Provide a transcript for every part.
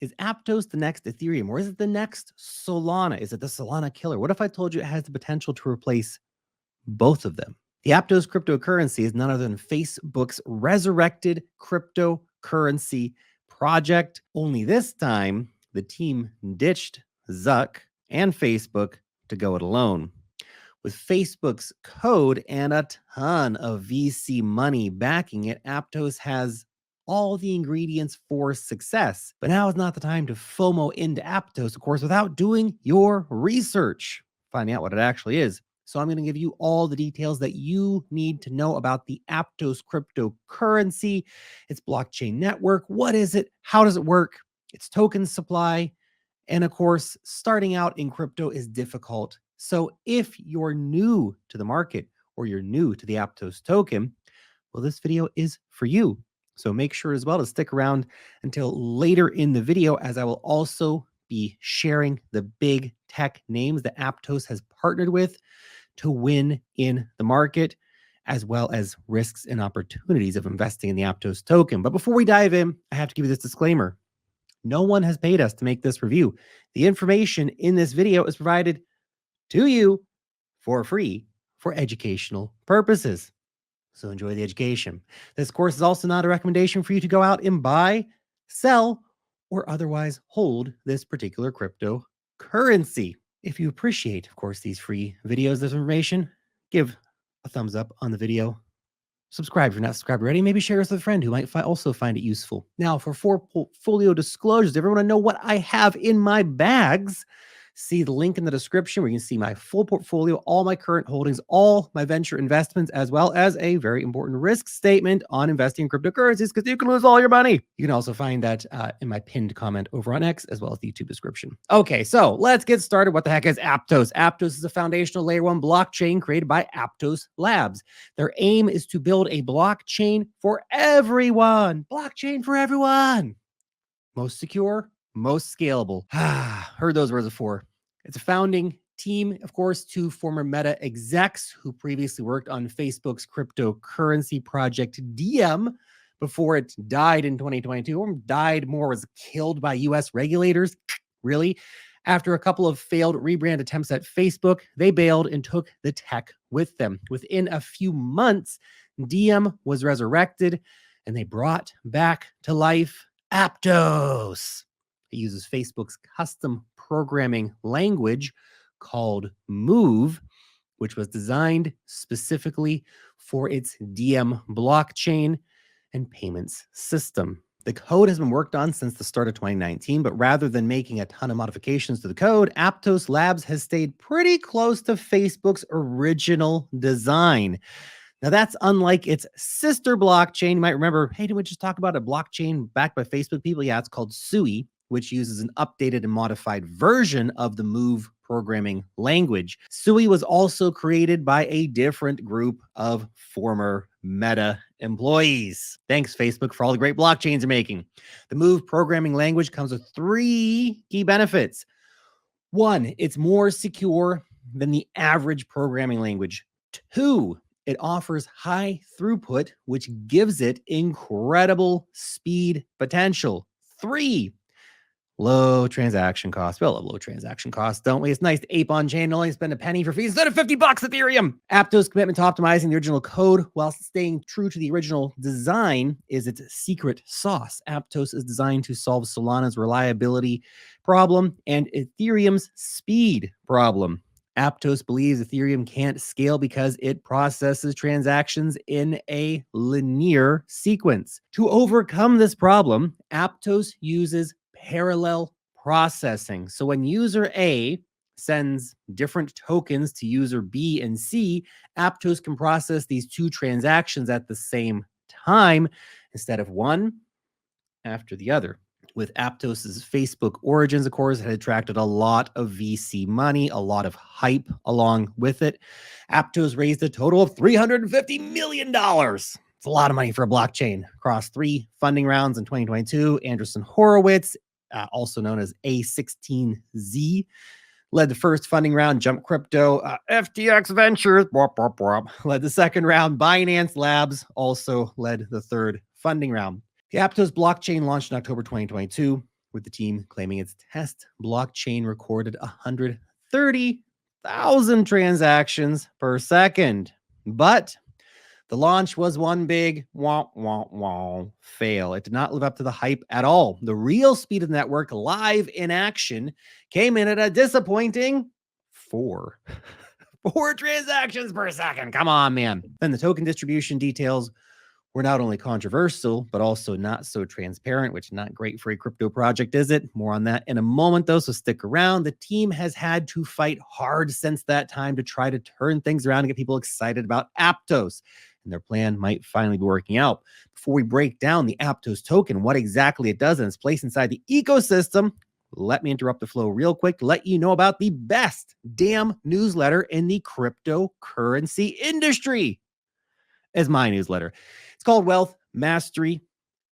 Is Aptos the next Ethereum, or is it the next Solana? Is it the Solana killer? What if I told you it has the potential to replace both of them? The Aptos cryptocurrency is none other than Facebook's resurrected cryptocurrency project. Only this time, the team ditched Zuck and Facebook to go it alone. With Facebook's code and a ton of VC money backing it, Aptos has all the ingredients for success. But now is not the time to FOMO into Aptos, of course, without doing your research, finding out what it actually is. So I'm going to give you all the details that you need to know about the Aptos cryptocurrency, its blockchain network. What is it? How does it work? Its token supply. And of course, starting out in crypto is difficult. So if you're new to the market or you're new to the Aptos token, well, this video is for you. So make sure as well to stick around until later in the video, as I will also be sharing the big tech names that Aptos has partnered with to win in the market, as well as risks and opportunities of investing in the Aptos token. But before we dive in, I have to give you this disclaimer. No one has paid us to make this review. The information in this video is provided to you for free for educational purposes. So enjoy the education. This course is also not a recommendation for you to go out and buy, sell, or otherwise hold this particular cryptocurrency. If you appreciate, of course, these free videos, this information, give a thumbs up on the video. Subscribe if you're not subscribed already. Maybe share this with a friend who might also find it useful. Now, for portfolio disclosures, everyone want to know what I have in my bags. See the link in the description where you can see my full portfolio, all my current holdings, all my venture investments, as well as a very important risk statement on investing in cryptocurrencies, because you can lose all your money. You can also find that in my pinned comment over on X, as well as the YouTube description. Okay, so let's get started. What the heck is Aptos? Aptos is a foundational layer 1 blockchain created by Aptos Labs. Their aim is to build a blockchain for everyone. Blockchain for everyone. Most secure, most scalable. Heard those words before. It's a founding team, of course, two former Meta execs who previously worked on Facebook's cryptocurrency project Diem before it died in 2022, or died more, was killed by US regulators. Really? After a couple of failed rebrand attempts at Facebook, they bailed and took the tech with them. Within a few months, Diem was resurrected and they brought back to life Aptos. It uses Facebook's custom programming language called Move, which was designed specifically for its Diem blockchain and payments system. The code has been worked on since the start of 2019, but rather than making a ton of modifications to the code, Aptos Labs has stayed pretty close to Facebook's original design. Now, that's unlike its sister blockchain. You might remember, hey, didn't we just talk about a blockchain backed by Facebook people? Yeah, it's called Sui, which uses an updated and modified version of the Move programming language. Sui was also created by a different group of former Meta employees. Thanks, Facebook, for all the great blockchains you're making. The Move programming language comes with 3 key benefits. 1, it's more secure than the average programming language. 2, it offers high throughput, which gives it incredible speed potential. 3, low transaction costs. We all love low transaction costs, don't we? It's nice to ape on chain and only spend a penny for fees instead of $50 Ethereum. Aptos' commitment to optimizing the original code while staying true to the original design is its secret sauce. Aptos is designed to solve Solana's reliability problem and Ethereum's speed problem. Aptos believes Ethereum can't scale because it processes transactions in a linear sequence. To overcome this problem, Aptos uses parallel processing. So when user A sends different tokens to user B and C, Aptos can process these 2 transactions at the same time instead of one after the other. With Aptos's Facebook origins, of course, it had attracted a lot of VC money, a lot of hype along with it. Aptos raised a total of $350 million. It's a lot of money for a blockchain. Across 3 funding rounds in 2022, Andreessen Horowitz, also known as A16Z, led the first funding round. Jump Crypto, FTX Ventures, led the second round. BINANCE Labs also led the third funding round. The Aptos blockchain launched in October 2022. with the team claiming its test blockchain recorded 130,000 transactions per second. But the launch was one big fail. It did not live up to the hype at all. The real speed of the network live in action came in at a disappointing 4 transactions per second. Come on, man. Then the token distribution details were not only controversial, but also not so transparent, which is not great for a crypto project, is it? More on that in a moment, though, so stick around. The team has had to fight hard since that time to try to turn things around and get people excited about Aptos, and their plan might finally be working out. Before we break down the Aptos token, what exactly it does and its place inside the ecosystem, let me interrupt the flow real quick to let you know about the best damn newsletter in the cryptocurrency industry. Is my newsletter. It's called Wealth Mastery.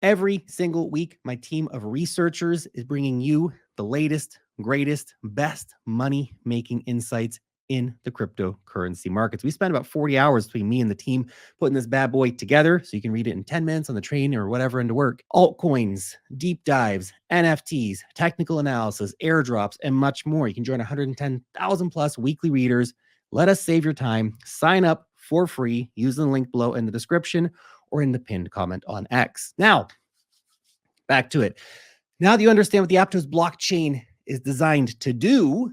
Every single week, my team of researchers is bringing you the latest, greatest, best money-making insights in the cryptocurrency markets. We spend about 40 hours between me and the team putting this bad boy together, so you can read it in 10 minutes on the train or whatever into work. Altcoins, deep dives, NFTs, technical analysis, airdrops, and much more. You can join 110,000 plus weekly readers. Let us save your time. Sign up for free using the link below in the description or in the pinned comment on X. Now, back to it. Now that you understand what the Aptos blockchain is designed to do,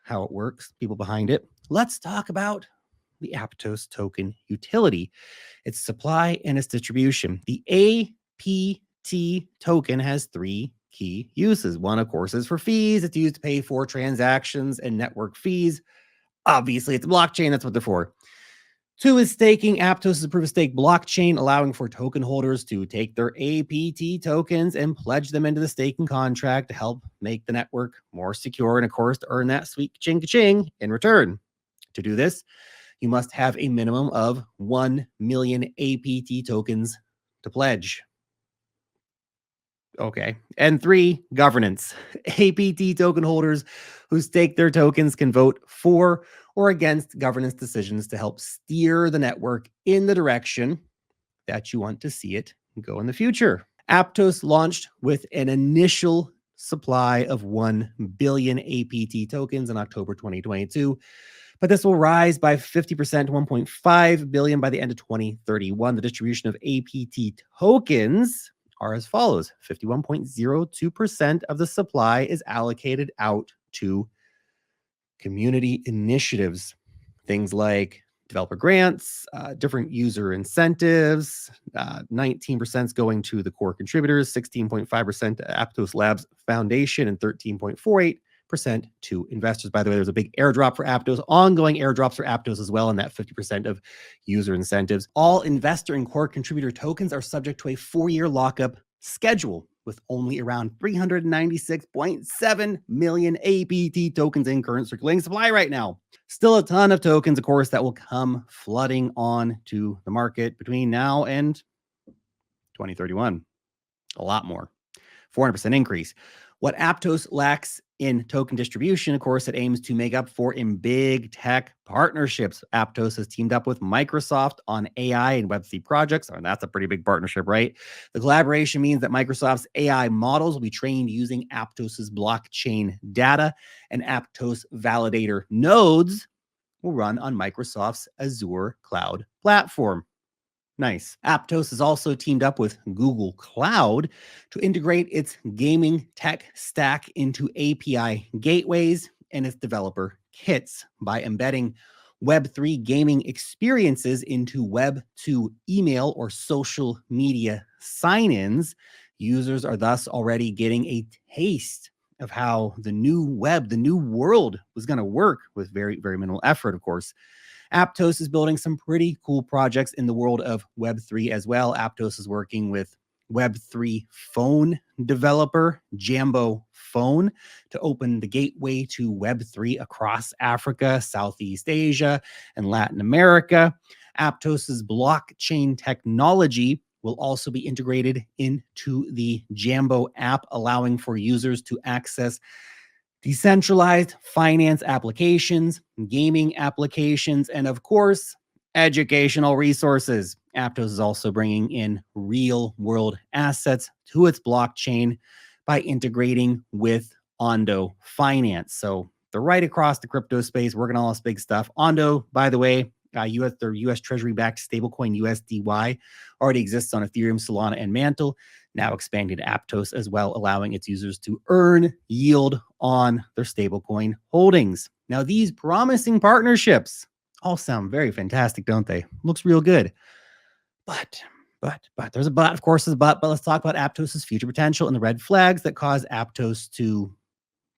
how it works, people behind it, let's talk about the Aptos token utility, its supply and its distribution. The APT token has 3 key uses. One, of course, is for fees. It's used to pay for transactions and network fees. Obviously, it's a blockchain. That's what they're for. 2 is staking. Aptos is a proof-of-stake blockchain, allowing for token holders to take their APT tokens and pledge them into the staking contract to help make the network more secure and, of course, to earn that sweet ching-ching in return. To do this, you must have a minimum of 1 million APT tokens to pledge. Okay. And 3, governance. APT token holders who stake their tokens can vote for or against governance decisions to help steer the network in the direction that you want to see it go in the future. Aptos launched with an initial supply of 1 billion APT tokens in October 2022, but this will rise by 50% to 1.5 billion by the end of 2031. The distribution of APT tokens are as follows. 51.02% of the supply is allocated out to community initiatives, things like developer grants, different user incentives. 19% is going to the core contributors, 16.5% to Aptos Labs Foundation, and 13.48% to investors. By the way, there's a big airdrop for Aptos, ongoing airdrops for Aptos as well, and that 50% of user incentives. All investor and core contributor tokens are subject to a 4-year lockup schedule, with only around 396.7 million APT tokens in current circulating supply right now. Still a ton of tokens, of course, that will come flooding on to the market between now and 2031. A lot more. 400% increase. What Aptos lacks in token distribution, of course, it aims to make up for in big tech partnerships. Aptos has teamed up with Microsoft on AI and Web3 projects, and that's a pretty big partnership, right? The collaboration means that Microsoft's AI models will be trained using Aptos's blockchain data, and Aptos validator nodes will run on Microsoft's Azure cloud platform. Nice. Aptos has also teamed up with Google Cloud to integrate its gaming tech stack into API gateways and its developer kits by embedding Web3 gaming experiences into Web2 email or social media sign-ins. Users are thus already getting a taste of how the new web, the new world was going to work with very, very minimal effort, of course. Aptos is building some pretty cool projects in the world of Web3 as well. Aptos is working with Web3 phone developer Jambo Phone to open the gateway to Web3 across Africa, Southeast Asia, and Latin America. Aptos's blockchain technology will also be integrated into the Jambo app, allowing for users to access decentralized finance applications, gaming applications, and of course, educational resources. Aptos is also bringing in real world assets to its blockchain by integrating with Ondo Finance. So they're right across the crypto space, working on all this big stuff. Ondo, by the way, their US Treasury-backed stablecoin USDY already exists on Ethereum, Solana, and Mantle, now expanding to Aptos as well, allowing its users to earn yield on their stablecoin holdings. Now, these promising partnerships all sound very fantastic, don't they? Looks real good. But there's a but, of course, there's a but let's talk about Aptos' future potential and the red flags that cause Aptos to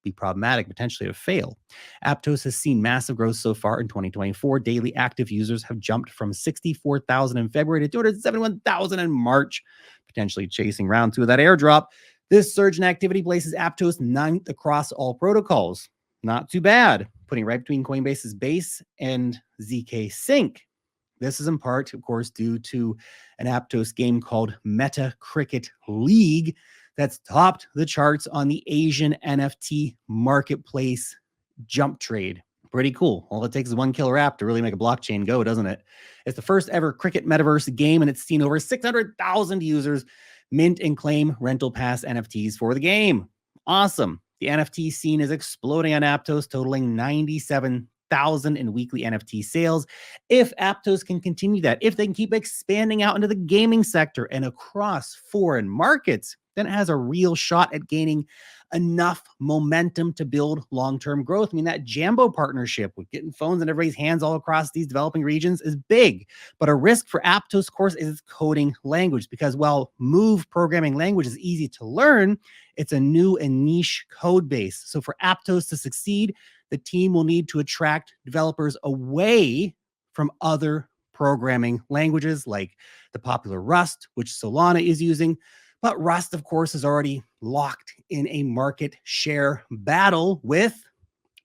be problematic, potentially to fail. Aptos has seen massive growth so far in 2024. Daily active users have jumped from 64,000 in February to 271,000 in March, potentially chasing round two of that airdrop. This surge in activity places Aptos 9th across all protocols. Not too bad, putting right between Coinbase's Base and ZK Sync. This is in part, of course, due to an Aptos game called Meta Cricket League that's topped the charts on the Asian NFT marketplace jump trade. Pretty cool. All it takes is one killer app to really make a blockchain go, doesn't it? It's the first ever cricket metaverse game, and it's seen over 600,000 users mint and claim rental pass NFTs for the game. Awesome. The NFT scene is exploding on Aptos, totaling 97,000 in weekly NFT sales. If Aptos can continue that, if they can keep expanding out into the gaming sector and across foreign markets, then it has a real shot at gaining enough momentum to build long-term growth. I mean, that Jambo partnership with getting phones in everybody's hands all across these developing regions is big. But a risk for Aptos, of course, is its coding language, because while Move programming language is easy to learn, it's a new and niche code base. So for Aptos to succeed, the team will need to attract developers away from other programming languages like the popular Rust, which Solana is using. But Rust, of course, is already locked in a market share battle with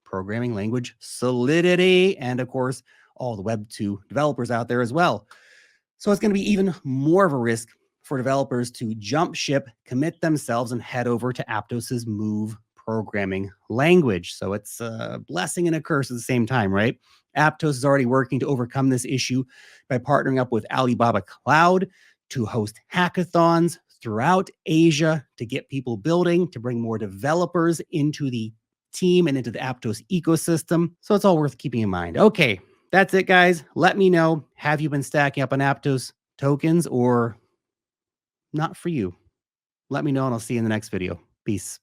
programming language Solidity and, of course, all the Web2 developers out there as well. So it's going to be even more of a risk for developers to jump ship, commit themselves, and head over to Aptos's Move programming language. So it's a blessing and a curse at the same time, right? Aptos is already working to overcome this issue by partnering up with Alibaba Cloud to host hackathons throughout Asia to get people building, to bring more developers into the team and into the Aptos ecosystem. So it's all worth keeping in mind. Okay, that's it, guys. Let me know, have you been stacking up on Aptos tokens or not for you? Let me know, and I'll see you in the next video. Peace.